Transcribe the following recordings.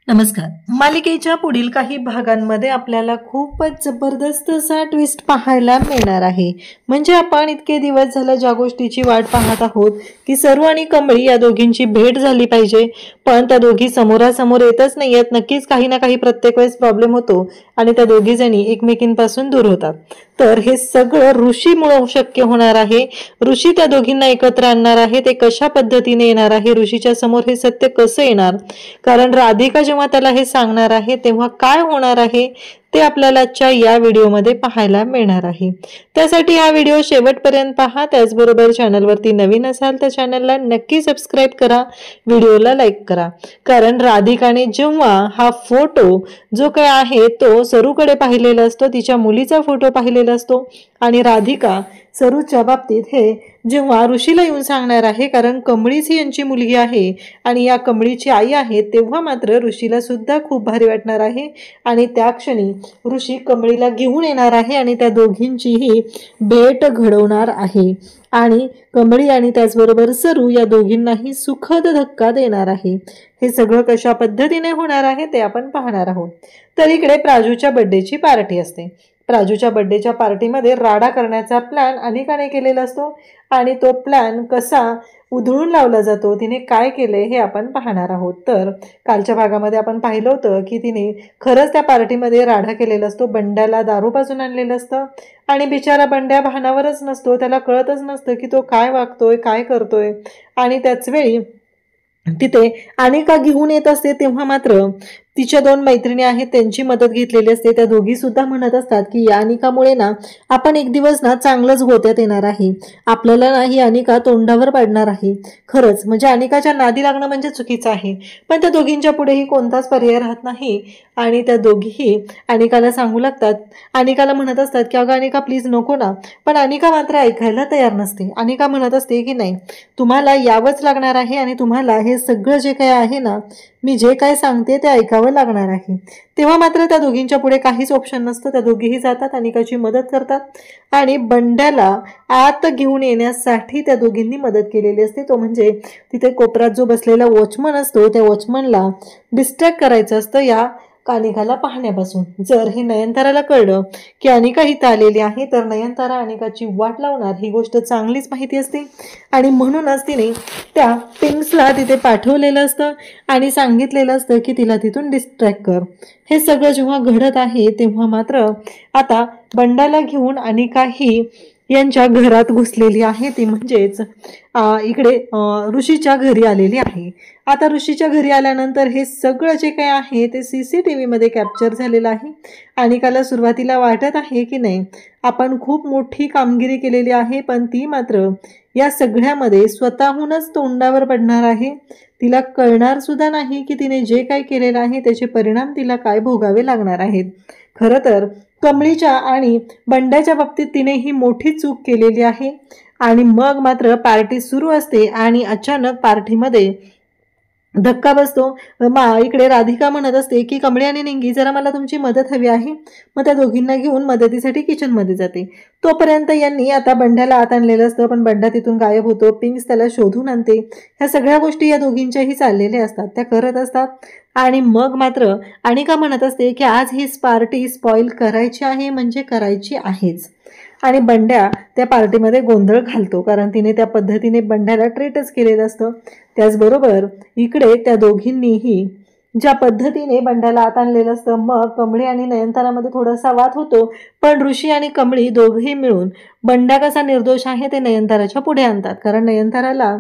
नमस्कार. मालिकेच्या पुढील काही भागांमध्ये आपल्याला खूपच जबरदस्त असा ट्विस्ट पाहायला मिळणार आहे. म्हणजे आपण इतके दिवस झालं ज्या गोष्टीची वाट पाहत आहोत की सरू आणि कमळी या दोघींची भेट झाली पाहिजे, पण त्या दोघी समोरासमोर येतच नाहीयेत. नक्कीच काही ना काही प्रत्येक वेळेस प्रॉब्लेम होतो आणि त्या दोघी जणी एकमेकींपासून दूर होतात. तर हे सगळं ऋषीमुळे शक्य होणार आहे. ऋषी त्या दोघींना एकत्र आणणार आहे. ते कशा पद्धतीने येणार आहे, ऋषीच्या समोर हे सत्य कसं येणार, कारण राधिका जेव्हा त्याला हे सांगणार आहे तेव्हा काय होणार आहे ते आपल्याला आजच्या या व्हिडिओमध्ये पाहायला मिळणार आहे. त्यासाठी हा व्हिडिओ शेवटपर्यंत पहा. त्याचबरोबर चॅनलवरती नवीन असाल तर चॅनलला नक्की सबस्क्राईब करा, व्हिडिओला लाईक करा. कारण राधिकाने जेव्हा हा फोटो जो काय आहे तो सरूकडे पाहिलेला असतो, तिच्या मुलीचा फोटो पाहिलेला असतो आणि राधिका सरूच्या बाबतीत हे जेव्हा ऋषीला येऊन सांगणार आहे, कारण कमळीच ही यांची मुलगी आहे आणि या कमळीची आई आहे, तेव्हा मात्र ऋषीला सुद्धा खूप भारी वाटणार आहे आणि त्या क्षणी ऋषी कमळीला घेऊन येणार आहे आणि त्या दोघींचीही भेट घडवणार आहे आणि कमळी आणि त्याचबरोबर सरू या दोघींनाही सुखद धक्का देणार आहे. हे सगळं कशा पद्धतीने होणार आहे ते आपण पाहणार आहोत. तर इकडे प्राजूच्या बर्थडेची पार्टी असते. प्राजूच्या बर्थडेच्या पार्टीमध्ये राडा करण्याचा प्लॅन अनेकाने केलेला असतो आणि तो प्लॅन कसा उधळून लावला जातो, तिने काय केले हे आपण पाहणार आहोत. तर कालच्या भागामध्ये आपण पाहिलं होतं की तिने खरंच त्या पार्टीमध्ये राडा केलेला असतो. बंड्याला दारू पाजून आणलेलं असतं आणि बिचारा बंड्या भानावरच नसतो, त्याला कळतच नसतं की तो काय वागतोय, काय करतोय. आणि त्याच वेळी तिथे अनिका घेऊन येत असते तेव्हा मात्र तिच्या दोन मैत्रिणी आहेत त्यांची मदत घेतलेली असते. त्या दोघी सुद्धा म्हणत असतात की या अनिकामुळे ना आपण एक दिवस ना चांगलंच गोत्यात येणार आहे, आपल्याला ना ही अनिका तोंडावर पाडणार आहे. खरंच म्हणजे अनिकाच्या नादी लागणं म्हणजे चुकीचं आहे, पण त्या दोघींच्या पुढेही कोणताच पर्याय राहत नाही आणि त्या दोघीही अनिकाला सांगू लागतात. अनिकाला म्हणत असतात की अगं अनिका प्लीज नको ना, पण अनिका मात्र ऐकायला तयार नसते. अनिका म्हणत असते की नाही, तुम्हाला यावंच लागणार आहे आणि तुम्हाला हे सगळं जे काय आहे ना, मी जे काय सांगते ते ऐकावं लागणार आहे. तेव्हा मात्र त्या दोघींच्या पुढे काहीच ऑप्शन नसतं. त्या दोघीही जातात, अनिकाची मदत करतात आणि बंड्याला आत घेऊन येण्यासाठी त्या दोघींनी मदत केलेली असते. तो म्हणजे तिथे कोपऱ्यात जो बसलेला वॉचमन असतो त्या वॉचमनला डिस्ट्रॅक्ट करायचं असतं या अनिकाला पाहण्यापासून. जर हे नयनताराला कळलं की अनिका इथं आलेली आहे तर नयनतारा अनिकाची वाट लावणार ही गोष्ट चांगलीच माहिती असते आणि म्हणूनच तिने त्या पिंक्सला तिथे पाठवलेलं असतं आणि सांगितलेलं असतं की तिला तिथून डिस्ट्रॅक्ट कर. हे सगळं जेव्हा घडत आहे तेव्हा मात्र आता बंडाला घेऊन अनिका ही यांच्या घरात घुसलेली आहे. ती म्हणजेच इकडे ऋषीच्या घरी आलेली आहे. आता ऋषीच्या घरी आल्यानंतर हे सगळं जे काय आहे ते CCTV मध्ये कॅप्चर झालेलं आहे. अनिकाला सुरुवातीला वाटत आहे की नाही आपण खूप मोठी कामगिरी केलेली आहे, पण ती मात्र या सगळ्यामध्ये स्वतःहूनच तोंडावर पडणार आहे. तिला कळणार सुद्धा नाही की तिने जे काय केलेलं आहे त्याचे परिणाम तिला काय भोगावे लागणार आहेत. खरं तर कमळीच्या आणि बंड्याच्या बाबतीत तिने ही मोठी चूक केलेली आहे आणि मग मात्र पार्टी सुरू असते आणि अचानक पार्टीमध्ये धक्का बसतो. इकडे राधिका म्हणत असते की कमळी आणि निंगी जरा मला तुमची मदत हवी आहे. मग त्या दोघींना घेऊन मदतीसाठी किचनमध्ये जाते. तोपर्यंत यांनी आता बंड्याला आत आणलेलं असतं, पण बंडा तिथून गायब होतो. पिंक्स त्याला शोधून आणते. ह्या सगळ्या गोष्टी या दोघींच्याही चाललेल्या असतात, त्या करत असतात आणि मग मात्र अनिका म्हणत असते की आज ही पार्टी स्पॉइल करायची आहे म्हणजे करायची आहेच. आणि बंड्या त्या पार्टीमध्ये गोंधळ घालतो कारण तिने त्या पद्धतीने बंड्याला ट्रीटच केलेलं असतं. त्याचबरोबर इकडे त्या दोघींनीही ज्या पद्धतीने बंड्याला आत आणलेलं असतं, मग कमळी आणि नयनतारामध्ये थोडासा वाद होतो, पण ऋषी आणि कमळी दोघेही मिळून बंड्या कसा निर्दोष आहे ते नयनताराच्या पुढे आणतात. कारण नयनताराला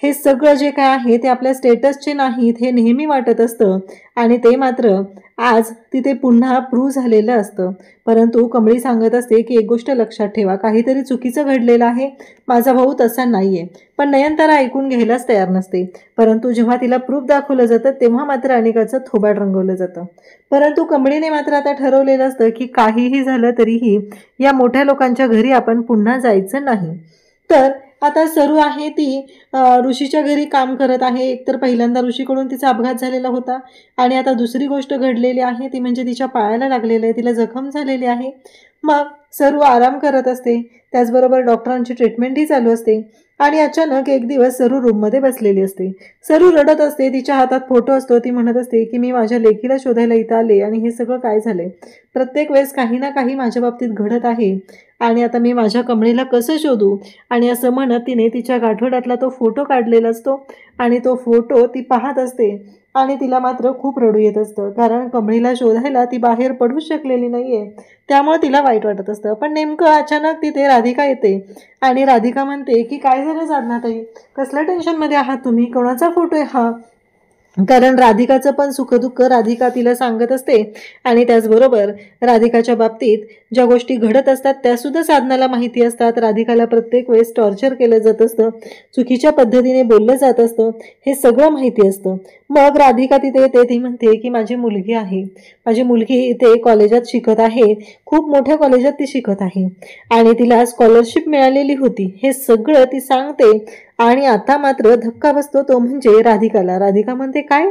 हे सगळं जे काय आहे ते आपल्या स्टेटसचे नाहीत हे नेहमी वाटत असतं आणि ते मात्र आज तिथे पुन्हा प्रूव्ह झालेलं असतं. परंतु कमळी सांगत असते की एक गोष्ट लक्षात ठेवा, काहीतरी चुकीचं घडलेलं आहे, माझा भाऊ तसा नाहीये. पण नयनतारा ऐकून घ्यायलाच तयार नसते. परंतु जेव्हा तिला प्रूफ दाखवलं जातं तेव्हा मात्र अनिकाचं थोबाड रंगवलं जातं. परंतु कमळीने मात्र आता ठरवलेलं असतं की काहीही झालं तरीही या मोठ्या लोकांच्या घरी आपण पुन्हा जायचं नाही. तर आता सरू आहे ती ऋषीच्या घरी काम करत आहे. एकतर पहिल्यांदा ऋषीकडून तिचा अपघात झालेला होता आणि आता दुसरी गोष्ट घडलेली आहे ती म्हणजे तिच्या पायाला लागलेलं आहे, तिला जखम झालेली आहे. मग सरू आराम करत असते, त्याचबरोबर डॉक्टरांची ट्रीटमेंटही चालू असते. आणि अचानक एक दिवस सरू रूममध्ये बसलेली असते. सरू रडत असते, तिच्या हातात फोटो असतो. ती म्हणत असते की मी माझ्या लेकीला शोधायला इथं आले आणि हे सगळं काय झालंय. प्रत्येक वेळेस काही ना काही माझ्या बाबतीत घडत आहे आणि आता मी माझ्या कमळीला कसं शोधू. आणि असं म्हणत तिने तिच्या गाठोड्यातला तो फोटो काढलेला असतो आणि तो फोटो ती पाहत असते. आणि तिला मात्र खूप रडू येत असतं, कारण कमळीला शोधायला ती बाहेर पडूच शकलेली नाहीये. त्यामुळे तिला वाईट वाटत असतं. पण नेमकं अचानक तिथे राधिका येते आणि राधिका म्हणते की काय झालं साधनाताई, कसल्या टेन्शनमध्ये आहात तुम्ही, कोणाचा फोटो आहे हा. कारण राधिकाचं पण सुखदुःख राधिका तिला सांगत असते. आणि त्याचबरोबर राधिकाच्या बाबतीत ज्या गोष्टी घडत असतात त्या सुद्धा साधनाला माहिती असतात. राधिकाला प्रत्येक वेळेस टॉर्चर केलं जात असतं, चुकीच्या पद्धतीने बोललं जात असतं, हे सगळं माहिती असतं. मग राधिका तिथे येते. ती म्हणते की माझी मुलगी आहे, माझी मुलगी इथे कॉलेजात शिकत आहे, खूप मोठ्या कॉलेजात ती शिकत आहे आणि तिला स्कॉलरशिप मिळालेली होती, हे सगळं ती सांगते. आणि आता मात्र धक्का बसतो, तो म्हणजे राधिकाला. राधिका म्हणते काय,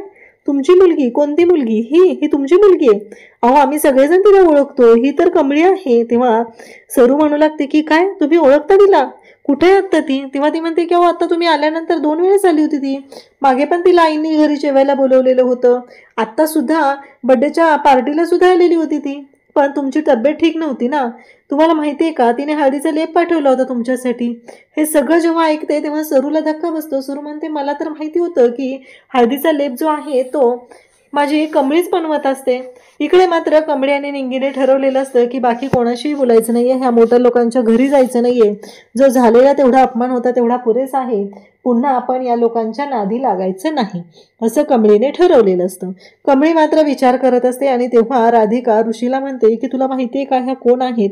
तुमची मुलगी, कोणती मुलगी, ही तुमची मुलगी आहे, अहो आम्ही सगळेजण तिला ओळखतो, ही तर कमळी आहे. तेव्हा सरू म्हणू लागते की काय, तुम्ही ओळखता तिला, कुठे आता ती. तेव्हा ती म्हणते की अहो आता तुम्ही आल्यानंतर 2 वेळेस आली होती ती, मागे पण तिला आईनी घरी जेवायला बोलवलेलं होतं, आत्ता सुद्धा बर्थडेच्या पार्टीला सुद्धा आलेली होती ती, पण तुमची तब्येत ठीक नव्हती ना. तुम्हाला माहिती आहे का, तिने हळदीचा लेप पाठवला होता तुमच्यासाठी. हे सगळं जेव्हा ऐकते तेव्हा सरूला धक्का बसतो. सरू म्हणते मला तर माहिती होतं की हळदीचा लेप जो आहे तो माझी कमळीच बनवत असते. इकडे मात्र कमळी आणि निंगीने ठरवलेलं असतं की बाकी कोणाशीही बोलायचं नाहीये, ह्या मोठ्या लोकांच्या घरी जायचं नाहीये, जो झालेला तेवढा अपमान होता तेवढा पुरेसा आहे, पुन्हा आपण या लोकांच्या नादी लागायचं नाही, असं कमळीने ठरवलेलं असतं. कमळी मात्र विचार करत असते. आणि तेव्हा राधिका ऋषीला म्हणते की तुला माहिती आहे का ह्या कोण आहेत.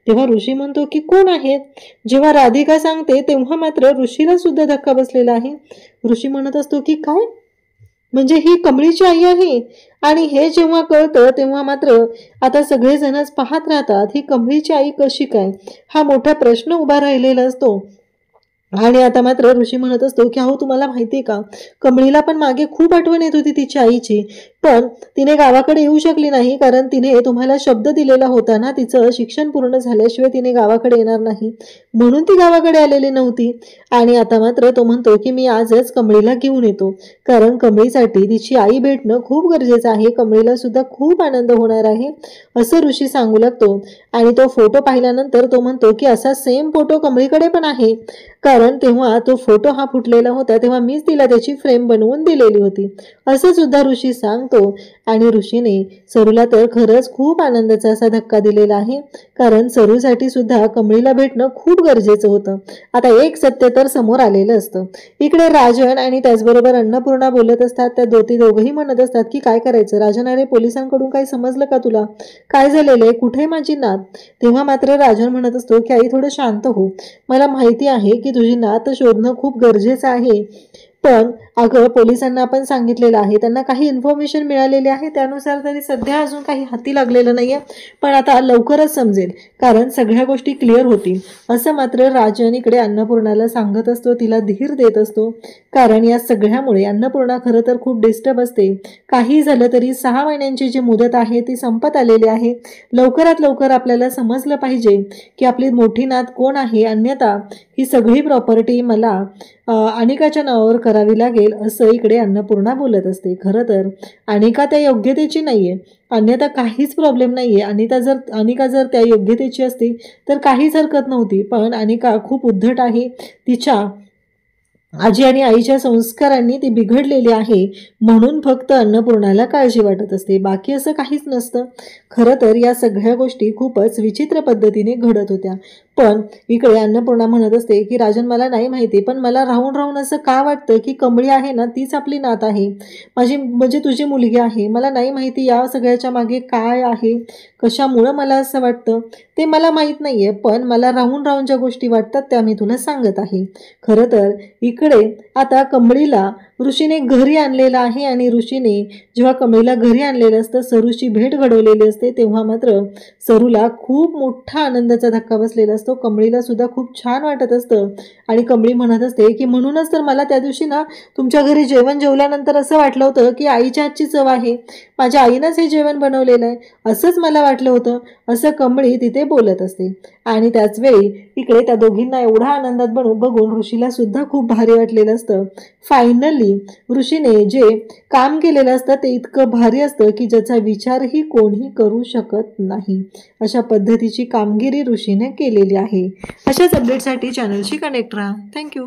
तेव्हा ऋषी म्हणतो की कोण आहेत. जेव्हा राधिका सांगते तेव्हा मात्र ऋषीला सुद्धा धक्का बसलेला आहे. ऋषी म्हणत असतो की काय, म्हणजे ही कमळीची आई आहे. आणि हे जेव्हा कळतं तेव्हा मात्र आता सगळेजणच पाहत राहतात, ही कमळीची आई कशी काय, हा मोठा प्रश्न उभा राहिलेला असतो. आणि आता मात्र ऋषी म्हणत असतो की अहो तुम्हाला माहिती आहे का, कमळीला पण मागे खूप आठवण येत होती तिच्या आईची, पण तिने गावाकडे येऊ शकली नाही, कारण तिने तुम्हाला शब्द दिलेला होता ना, तिचं शिक्षण पूर्ण झाल्याशिवाय तिने गावाकडे येणार नाही, म्हणून ती गावाकडे आलेली नव्हती. आणि आता मात्र तो म्हणतो की मी आजच कमळीला घेऊन येतो, कारण कमळीसाठी तिची आई भेटणं खूप गरजेचं आहे, कमळीला सुद्धा खूप आनंद होणार आहे, असं ऋषी सांगू लागतो. आणि तो फोटो पाहिल्यानंतर तो म्हणतो की असा सेम फोटो कमळीकडे पण आहे, कारण तेव्हा तो फोटो हा फुटलेला होता तेव्हा मीच तिला त्याची फ्रेम बनवून दिलेली होती, असं सुद्धा ऋषी सांगतो. आणि ऋषीने सरूला तर खरंच खूप आनंदाचा असा धक्का दिलेला आहे, कारण सरूसाठी सुद्धा कमळीला भेटणं खूप गरजेचं होतं. आता एक सत्य तर समोर आलेलं असतं. इकडे राजन आणि त्याचबरोबर अन्नपूर्णा बोलत असतात. त्या दोघंही म्हणत असतात की काय करायचं राजन, अरे पोलिसांकडून काही समजलं का तुला, काय झालेलं आहे, कुठे माझी नात. तेव्हा मात्र राजन म्हणत असतो की आई थोडं शांत हो, मला माहिती आहे की तुझी नात शोधणं खूप गरजेचं आहे, पण अगं पोलिसांना आपण सांगितलेलं आहे, त्यांना काही इन्फॉर्मेशन मिळालेली आहे, त्यानुसार तरी सध्या अजून काही हाती लागलेलं नाहीये, पण आता लवकरच समजेल, कारण सगळ्या गोष्टी क्लिअर होतील, असं मात्र राजन इकडे अन्नपूर्णाला सांगत असतो, तिला धीर देत असतो. कारण या सगळ्यामुळे अन्नपूर्णा खरं तर खूप डिस्टर्ब असते. काही झालं तरी 6 महिन्यांची जी मुदत आहे ती संपत आलेली आहे, लवकरात लवकर आपल्याला समजलं पाहिजे की आपली मोठी नात कोण आहे, अन्यथा ही सगळी प्रॉपर्टी मला अनिकाच्या नावावर करावी लागेल, असं इकडे अन्नपूर्णा बोलत असते. खरं तर अनिका त्या योग्यतेची नाहीये, अन्यथा काहीच प्रॉब्लेम नाहीये. अनिका जर त्या योग्यतेची असती तर काहीच हरकत नव्हती, पण अनिका खूप उद्धट आहे, तिच्या आजी आणि आईच्या संस्कारांनी ती बिघडलेली आहे, म्हणून फक्त अन्नपूर्णाला काळजी वाटत असते, बाकी असं काहीच नसतं. खरं तर या सगळ्या गोष्टी खूपच विचित्र पद्धतीने घडत होत्या. पण इकडे अन्नपूर्णा म्हणत असते की राजन मला नाही माहिती, पण मला राहून राहून असं का वाटतं की कमळी आहे ना तीच आपली नात आहे, माझी म्हणजे तुझी मुलगी आहे. मला नाही माहिती या सगळ्याच्या मागे काय आहे, कशामुळं मला असं वाटतं ते मला माहीत नाहीये, पण मला राहून राहून ज्या गोष्टी वाटतात त्या मी तुला सांगत आहे. खरं तर इकडे आता कमळीला ऋषीने घरी आणलेलं आहे, आणि ऋषीने जेव्हा कमळीला घरी आणलेलं असतं, सरूची भेट घडवलेली असते, तेव्हा मात्र सरूला खूप मोठा आनंदाचा धक्का बसलेला असतो. असतो कमळीला सुद्धा खूप छान वाटत असतं आणि कमळी म्हणत असते की म्हणूनच तर मला त्या दिवशी ना तुमच्या घरी जेवण जेवल्यानंतर असं वाटलं होतं की आईच्या हातची चव आहे, माझ्या आईनंच हे जेवण बनवलेलं आहे असंच मला वाटलं होतं, असं कमळी तिथे बोलत असते. आणि त्याच वेळी इकडे त्या दोघींना एवढा आनंदात बघून ऋषीला सुद्धा खूप भारी वाटलेलं असतं. फायनली ऋषीने जे काम केलेलं असतं ते इतकं भारी असतं की ज्याचा विचारही कोणी करू शकत नाही. अशा पद्धतीची कामगिरी ऋषीने केलेली आहे. अशाच अपडेटसाठी चॅनलशी कनेक्ट राहा. थँक्यू.